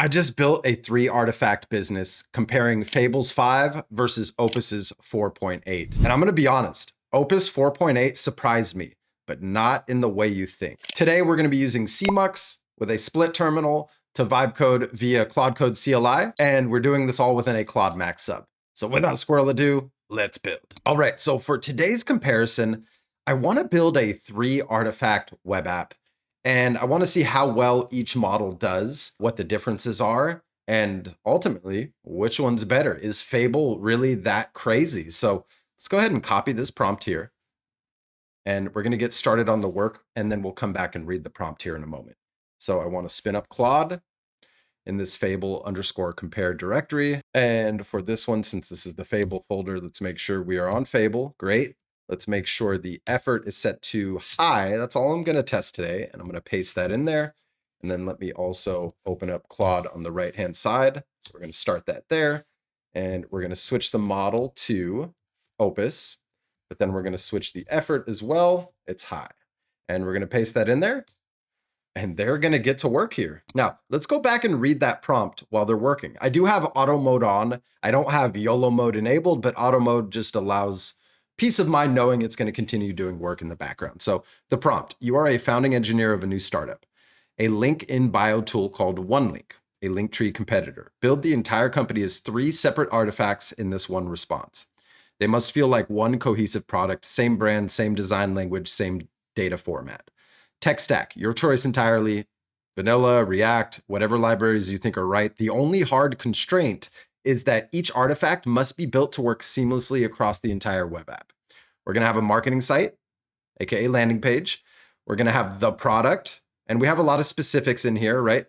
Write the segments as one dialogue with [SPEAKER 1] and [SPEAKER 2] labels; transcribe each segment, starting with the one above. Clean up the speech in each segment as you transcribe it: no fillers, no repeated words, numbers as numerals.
[SPEAKER 1] I just built a 3 artifact business comparing Fables 5 versus Opus's 4.8. And I'm going to be honest, Opus 4.8 surprised me, but not in the way you think. Today, we're going to be using CMux with a split terminal to vibe code via Claude Code CLI. And we're doing this all within a Claude Max sub. So without squirrel ado, let's build. All right, so for today's comparison, I want to build a 3 artifact web app. And I want to see how well each model does, what the differences are, and ultimately, which one's better. Is Fable really that crazy? So let's go ahead and copy this prompt here. And we're going to get started on the work, and then we'll come back and read the prompt here in a moment. So I want to spin up Claude in this Fable _ compare directory. And for this one, since this is the Fable folder, let's make sure we are on Fable. Great. Let's make sure the effort is set to high. That's all I'm going to test today. And I'm going to paste that in there. And then let me also open up Claude on the right-hand side. So we're going to start that there. And we're going to switch the model to Opus. But then we're going to switch the effort as well. It's high. And we're going to paste that in there. And they're going to get to work here. Now, let's go back and read that prompt while they're working. I do have auto mode on. I don't have YOLO mode enabled, but auto mode just allows peace of mind knowing it's going to continue doing work in the background. So the prompt: you are a founding engineer of a new startup. A link in bio tool called OneLink, a Linktree competitor. Build the entire company as 3 separate artifacts in this one response. They must feel like one cohesive product, same brand, same design language, same data format. Tech stack, your choice entirely. Vanilla, React, whatever libraries you think are right. The only hard constraint is that each artifact must be built to work seamlessly across the entire web app. We're going to have a marketing site, aka landing page. We're going to have the product, and we have a lot of specifics in here, right?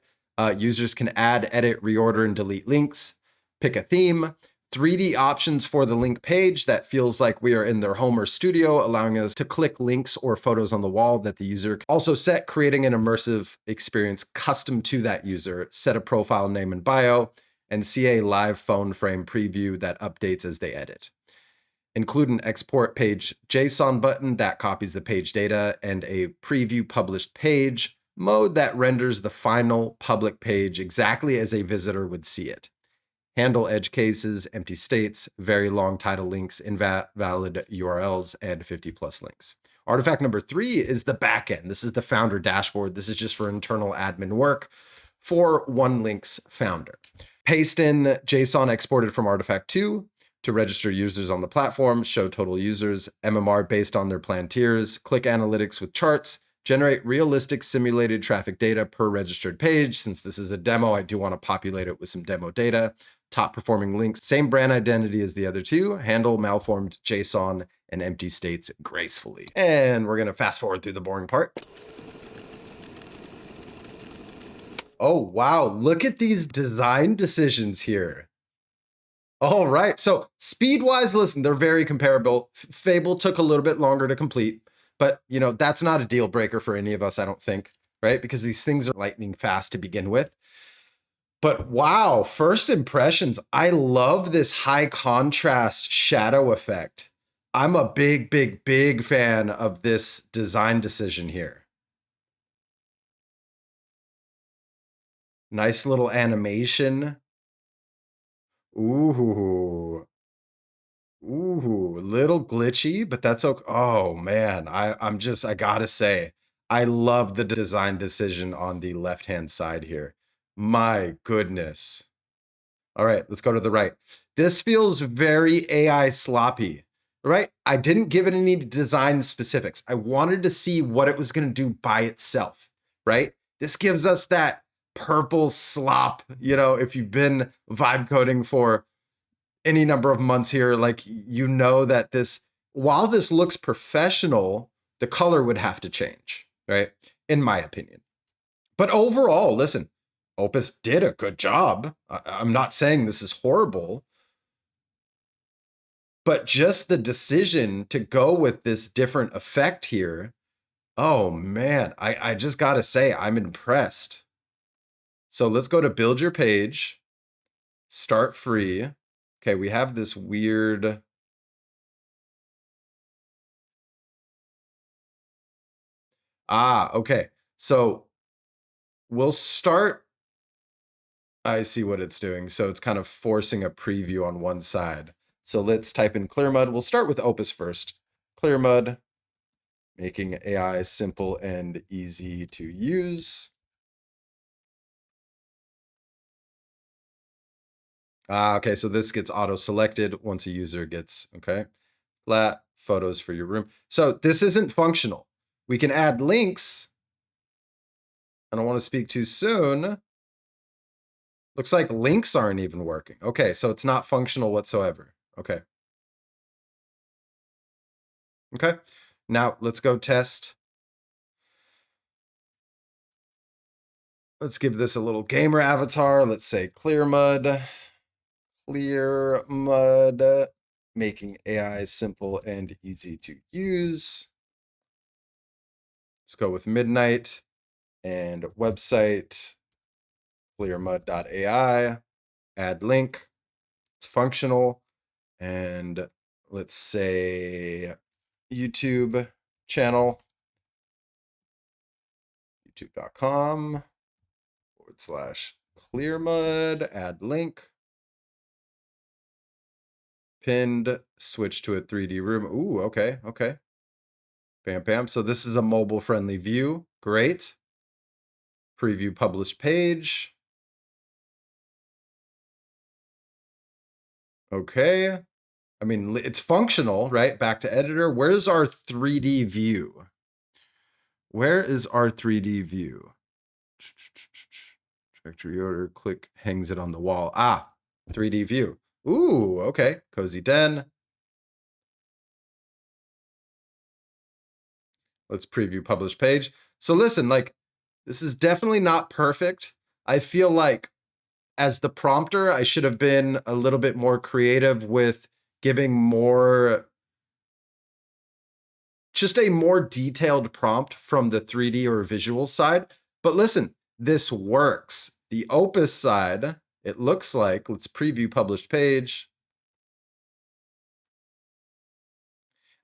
[SPEAKER 1] Users can add, edit, reorder, and delete links. Pick a theme. 3D options for the link page that feels like we are in their home or studio, allowing us to click links or photos on the wall that the user can also set, creating an immersive experience custom to that user. Set a profile name and bio, and see a live phone frame preview that updates as they edit. Include an export page JSON button that copies the page data, and a preview published page mode that renders the final public page exactly as a visitor would see it. Handle edge cases, empty states, very long title links, invalid URLs, and 50+ links. Artifact number 3 is the backend. This is the founder dashboard. This is just for internal admin work for OneLink's founder. Paste in JSON exported from Artifact 2 to register users on the platform, show total users, MMR based on their planned tiers, click analytics with charts, generate realistic simulated traffic data per registered page. Since this is a demo, I do want to populate it with some demo data. Top performing links, same brand identity as the other 2, handle malformed JSON and empty states gracefully. And we're going to fast forward through the boring part. Oh, wow. Look at these design decisions here. All right. So speed-wise, listen, they're very comparable. Fable took a little bit longer to complete, but that's not a deal breaker for any of us, I don't think, right? Because these things are lightning fast to begin with. But wow, first impressions, I love this high contrast shadow effect. I'm a big, big, big fan of this design decision here. Nice little animation. Ooh. Ooh, little glitchy, but that's okay. Oh man, I gotta say, I love the design decision on the left-hand side here. My goodness. All right, let's go to the right. This feels very AI sloppy, right? I didn't give it any design specifics. I wanted to see what it was going to do by itself, right? This gives us that purple slop, if you've been vibe coding for any number of months here, like, that while this looks professional, the color would have to change, right? In my opinion. But overall, listen, Opus did a good job. I'm not saying this is horrible, but just the decision to go with this different effect here, oh man, I just gotta say, I'm impressed. So let's go to build your page, start free. Okay, we have this weird... okay. So we'll start I see what it's doing. So it's kind of forcing a preview on one side. So let's type in Clearmud. We'll start with Opus first. Clearmud, making AI simple and easy to use. Okay, so this gets auto-selected once a user gets, okay. Flat photos for your room. So this isn't functional. We can add links. I don't want to speak too soon. Looks like links aren't even working. Okay, so it's not functional whatsoever. Okay. Okay. Now let's go test. Let's give this a little gamer avatar. Let's say Clearmud. Clearmud, making AI simple and easy to use. Let's go with Midnight and website clearmud.ai. Add link. It's functional. And let's say YouTube channel, youtube.com/Clearmud, add link. Pinned, switch to a 3D room. Ooh, okay, okay. Bam, bam. So this is a mobile friendly view. Great. Preview published page. Okay. I mean, it's functional, right? Back to editor. Where's our 3D view? Where is our 3D view? Trajectory order, click, hangs it on the wall. Ah, 3D view. Ooh, okay. Cozy den. Let's preview publish page. So listen, like, this is definitely not perfect. I feel like as the prompter, I should have been a little bit more creative with giving more, just a more detailed prompt from the 3D or visual side. But listen, this works. The Opus side, it looks like, let's preview published page.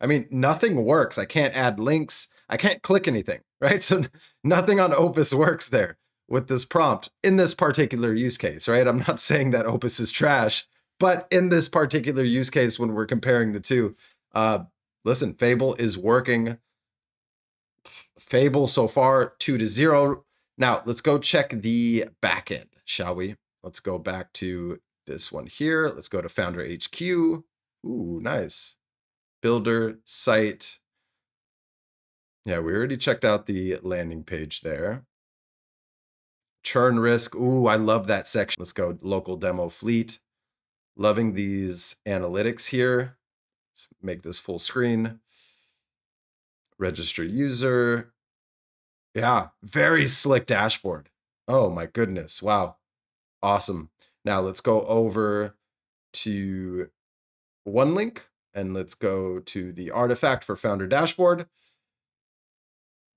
[SPEAKER 1] I mean, nothing works. I can't add links. I can't click anything, right? So nothing on Opus works there with this prompt in this particular use case, right? I'm not saying that Opus is trash, but in this particular use case, when we're comparing the two, listen, Fable is working. Fable so far 2-0. Now let's go check the backend, shall we? Let's go back to this one here. Let's go to Founder HQ. Ooh, nice. Builder, site. Yeah, we already checked out the landing page there. Churn risk. Ooh, I love that section. Let's go local demo fleet. Loving these analytics here. Let's make this full screen. Register user. Yeah, very slick dashboard. Oh my goodness. Wow. Awesome. Now let's go over to one link and let's go to the artifact for Founder dashboard.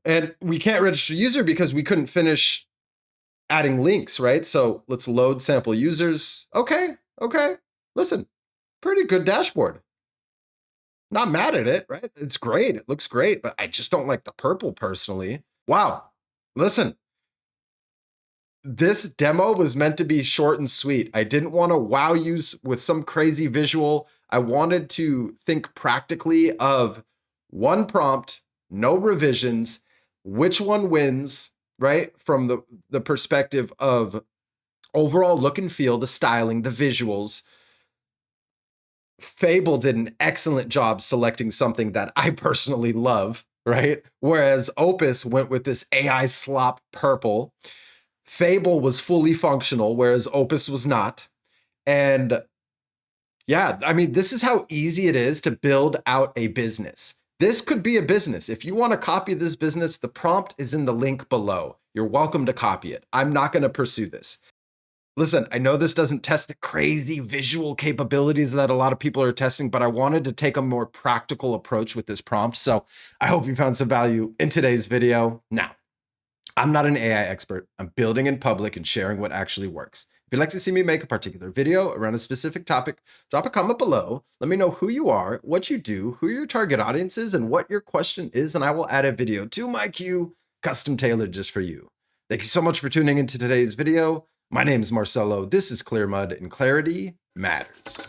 [SPEAKER 1] And we can't register user because we couldn't finish adding links, right? So let's load sample users. Okay, okay. Listen, pretty good dashboard. Not mad at it, right? It's great. It looks great, but I just don't like the purple personally. Wow. Listen, this demo was meant to be short and sweet. I didn't want to wow you with some crazy visual. I wanted to think practically of one prompt, no revisions, which one wins, right? From the perspective of overall look and feel, the styling, the visuals. Fable did an excellent job selecting something that I personally love, right? Whereas Opus went with this AI slop purple. Fable was fully functional, whereas Opus was not. And yeah, I mean, this is how easy it is to build out a business. This could be a business. If you want to copy this business, the prompt is in the link below. You're welcome to copy it. I'm not going to pursue this. Listen, I know this doesn't test the crazy visual capabilities that a lot of people are testing, but I wanted to take a more practical approach with this prompt. So I hope you found some value in today's video. Now, I'm not an AI expert. I'm building in public and sharing what actually works. If you'd like to see me make a particular video around a specific topic, drop a comment below. Let me know who you are, what you do, who your target audience is, and what your question is, and I will add a video to my queue, custom tailored just for you. Thank you so much for tuning into today's video. My name is Marcelo, this is Clearmud, and clarity matters.